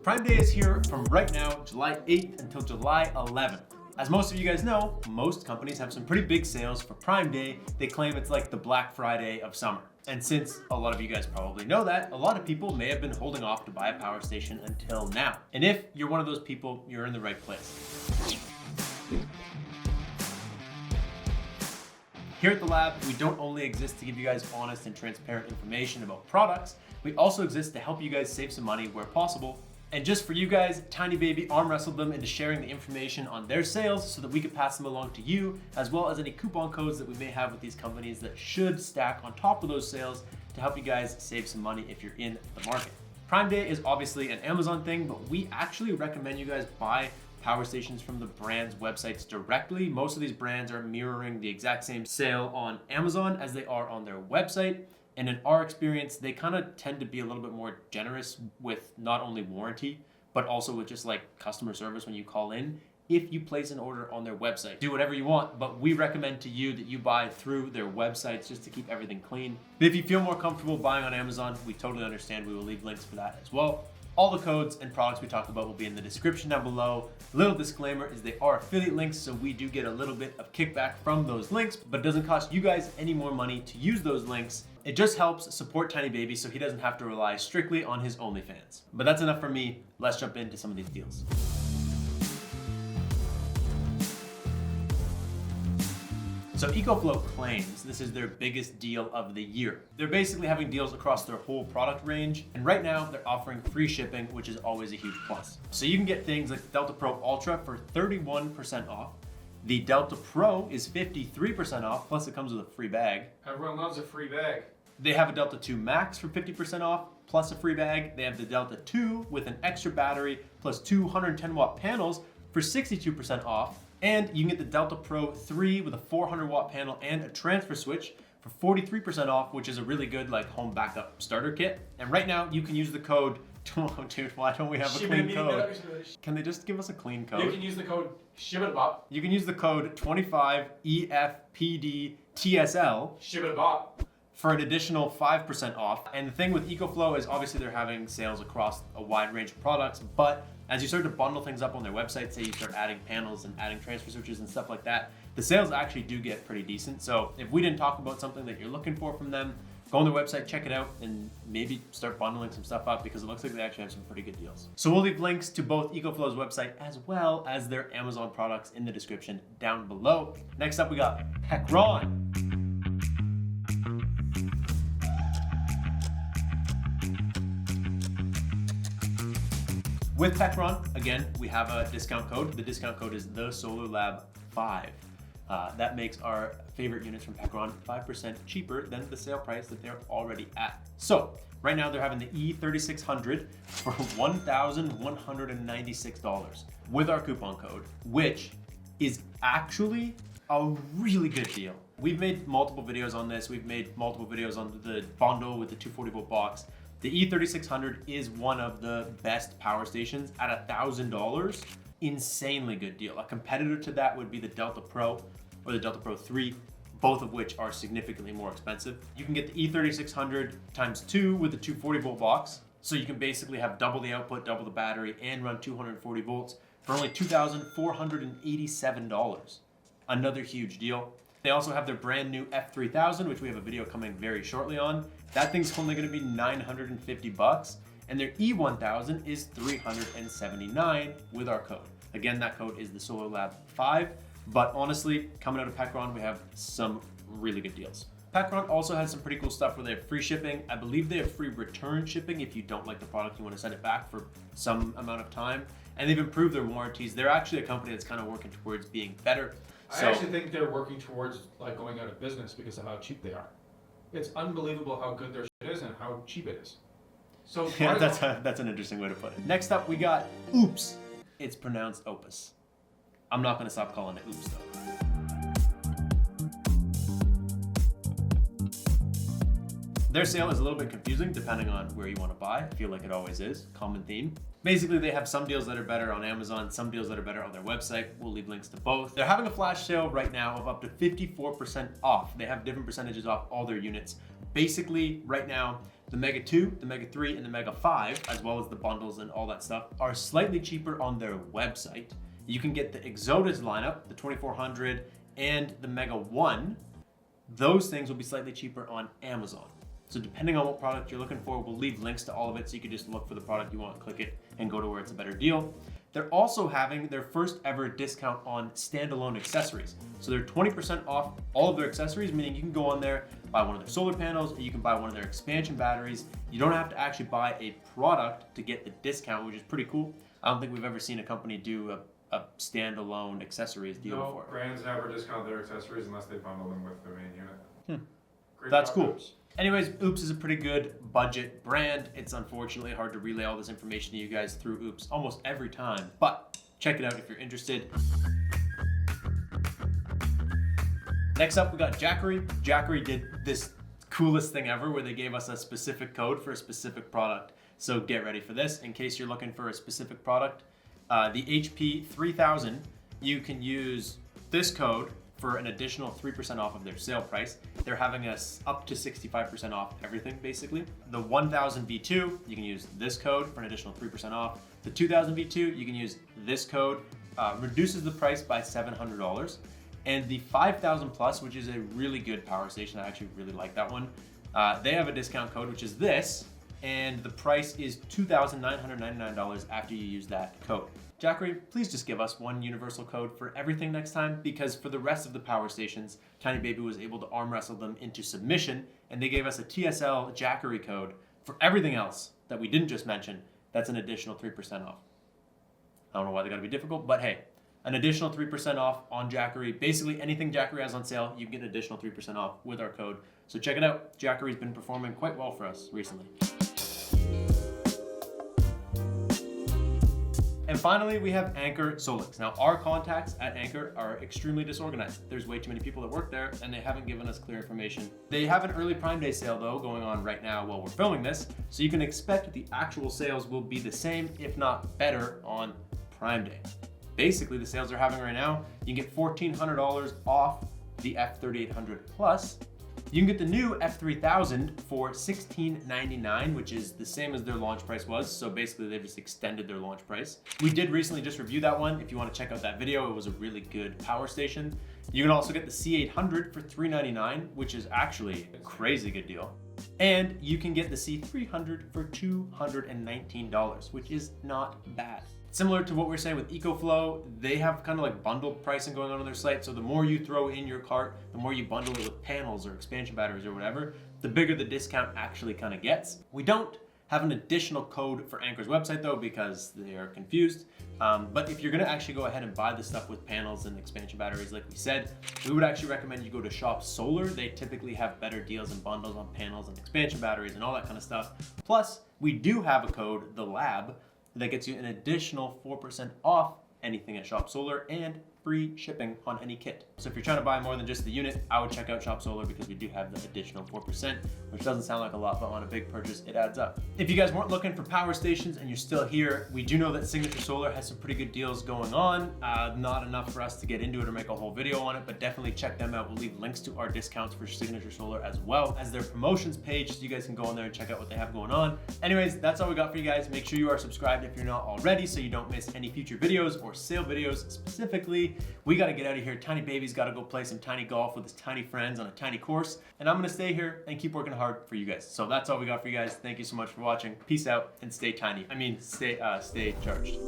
Prime Day is here from right now, July 8th until July 11th. As most of you guys know, most companies have some pretty big sales for Prime Day. They claim it's like the Black Friday of summer. And since a lot of you guys probably know that, a lot of people may have been holding off to buy a power station until now. And if you're one of those people, you're in the right place. Here at the lab, we don't only exist to give you guys honest and transparent information about products, we also exist to help you guys save some money where possible. And just for you guys, Tiny Baby arm wrestled them into sharing the information on their sales so that we could pass them along to you, as well as any coupon codes that we may have with these companies that should stack on top of those sales to help you guys save some money if you're in the market. Prime Day is obviously an Amazon thing, but we actually recommend you guys buy power stations from the brand's websites directly. Most of these brands are mirroring the exact same sale on Amazon as they are on their website. And in our experience, they kind of tend to be a little bit more generous with not only warranty, but also with just like customer service when you call in. If you place an order on their website, do whatever you want, but we recommend to you that you buy through their websites just to keep everything clean. But if you feel more comfortable buying on Amazon, we totally understand. We will leave links for that as well. All the codes and products we talked about will be in the description down below. Little disclaimer is they are affiliate links, so we do get a little bit of kickback from those links, but it doesn't cost you guys any more money to use those links. It just helps support Tiny Baby so he doesn't have to rely strictly on his OnlyFans. But that's enough for me. Let's jump into some of these deals. So EcoFlow claims this is their biggest deal of the year. They're basically having deals across their whole product range, and right now they're offering free shipping, which is always a huge plus. So you can get things like the Delta Pro Ultra for 31% off. The Delta Pro is 53% off, plus it comes with a free bag. Everyone loves a free bag. They have a Delta 2 Max for 50% off, plus a free bag. They have the Delta 2 with an extra battery, plus 210 watt panels for 62% off. And you can get the Delta Pro 3 with a 400 watt panel and a transfer switch for 43% off, which is a really good like home backup starter kit. And right now you can use the code, oh, dude, why don't we have a clean code? Can they just give us a clean code? You can use the code SHIBITABOP. You can use the code 25EFPDTSL SHIBITABOP. for an additional 5% off. And the thing with EcoFlow is obviously they're having sales across a wide range of products, but as you start to bundle things up on their website, say you start adding panels and adding transfer switches and stuff like that, the sales actually do get pretty decent. So if we didn't talk about something that you're looking for from them, go on their website, check it out, and maybe start bundling some stuff up because it looks like they actually have some pretty good deals. So we'll leave links to both EcoFlow's website as well as their Amazon products in the description down below. Next up, we got Pecron. With Pecron, again, we have a discount code. The discount code is TheSolarLab5. That makes our favorite units from Pecron 5% cheaper than the sale price that they're already at. So right now they're having the E3600 for $1,196 with our coupon code, which is actually a really good deal. We've made multiple videos on this. We've made multiple videos on the bundle with the 240 volt box. The E3600 is one of the best power stations at $1,000. Insanely good deal. A competitor to that would be the Delta Pro or the Delta Pro 3, both of which are significantly more expensive. You can get the E3600 times 2 with the 240 volt box. So you can basically have double the output, double the battery, and run 240 volts for only $2,487. Another huge deal. They also have their brand new F3000, which we have a video coming very shortly on. That thing's only gonna be $950, and their E1000 is $379 with our code. Again, that code is the SolarLab5, but honestly, coming out of Pecron, we have some really good deals. Pecron also has some pretty cool stuff where they have free shipping. I believe they have free return shipping if you don't like the product, you wanna send it back for some amount of time. And they've improved their warranties. They're actually a company that's kind of working towards being better. I actually think they're working towards like going out of business because of how cheap they are. It's unbelievable how good their shit is and how cheap it is. So yeah, that's an interesting way to put it. Next up, we got Oupes. It's pronounced Opus. I'm not gonna stop calling it Oupes though. Their sale is a little bit confusing depending on where you want to buy. I feel like it always is. Common theme. Basically, they have some deals that are better on Amazon, some deals that are better on their website. We'll leave links to both. They're having a flash sale right now of up to 54% off. They have different percentages off all their units. Basically, right now, The Mega 2, the Mega 3, and the Mega 5, as well as the bundles and all that stuff, are slightly cheaper on their website. You can get the Exodas lineup, the 2400, and the Mega 1. Those things will be slightly cheaper on Amazon. So depending on what product you're looking for, we'll leave links to all of it so you can just look for the product you want, click it, and go to where it's a better deal. They're also having their first ever discount on standalone accessories. So they're 20% off all of their accessories, meaning you can go on there, buy one of their solar panels, or you can buy one of their expansion batteries. You don't have to actually buy a product to get the discount, which is pretty cool. I don't think we've ever seen a company do a standalone accessories deal before. No, brands never discount their accessories unless they bundle them with the main unit. Great That's job, cool. Oupes. Anyways, Oupes is a pretty good budget brand. It's unfortunately hard to relay all this information to you guys through Oupes almost every time, but check it out if you're interested. Next up, we got Jackery. Jackery did this coolest thing ever where they gave us a specific code for a specific product. So get ready for this. In case you're looking for a specific product, the HP 3000, you can use this code for an additional 3% off of their sale price. They're having us up to 65% off everything, basically. The 1000 V2, you can use this code for an additional 3% off. The 2000 V2, you can use this code, reduces the price by $700. And the 5000 Plus, which is a really good power station, I actually really like that one. They have a discount code, which is this, and the price is $2,999 after you use that code. Jackery, please just give us one universal code for everything next time, because for the rest of the power stations, Tiny Baby was able to arm wrestle them into submission, and they gave us a TSL Jackery code for everything else that we didn't just mention. That's an additional 3% off. I don't know why they gotta be difficult, but hey, an additional 3% off on Jackery. Basically anything Jackery has on sale, you can get an additional 3% off with our code. So check it out. Jackery's been performing quite well for us recently. And finally, we have Anker Solix. Now, our contacts at Anker are extremely disorganized. There's way too many people that work there, and they haven't given us clear information. They have an early Prime Day sale, though, going on right now while we're filming this, so you can expect the actual sales will be the same, if not better, on Prime Day. Basically, the sales they're having right now, you can get $1,400 off the F3800 Plus. You can get the new F3000 for $1,699, which is the same as their launch price was. So basically they've just extended their launch price. We did recently just review that one. If you want to check out that video, it was a really good power station. You can also get the C800 for $399, which is actually a crazy good deal. And you can get the C300 for $219, which is not bad. Similar to what we were saying with EcoFlow, they have kind of like bundled pricing going on their site. So the more you throw in your cart, the more you bundle it with panels or expansion batteries or whatever, the bigger the discount actually kind of gets. We don't have an additional code for Anker's website though, because they are confused. But if you're gonna actually go ahead and buy the stuff with panels and expansion batteries, like we said, we would actually recommend you go to Shop Solar. They typically have better deals and bundles on panels and expansion batteries and all that kind of stuff. Plus, we do have a code, the Lab, that gets you an additional 4% off anything at Shop Solar and free shipping on any kit. So if you're trying to buy more than just the unit, I would check out Shop Solar because we do have the additional 4%, which doesn't sound like a lot, but on a big purchase, it adds up. If you guys weren't looking for power stations and you're still here, we do know that Signature Solar has some pretty good deals going on. Not enough for us to get into it or make a whole video on it, but definitely check them out. We'll leave links to our discounts for Signature Solar as well as their promotions page, so you guys can go on there and check out what they have going on. Anyways, that's all we got for you guys. Make sure you are subscribed if you're not already, so you don't miss any future videos or sale videos specifically. We gotta get out of here. Tiny Baby's gotta go play some tiny golf with his tiny friends on a tiny course, and I'm gonna stay here and keep working hard for you guys. So that's all we got for you guys. Thank you so much for watching. Peace out and stay tiny. Stay charged.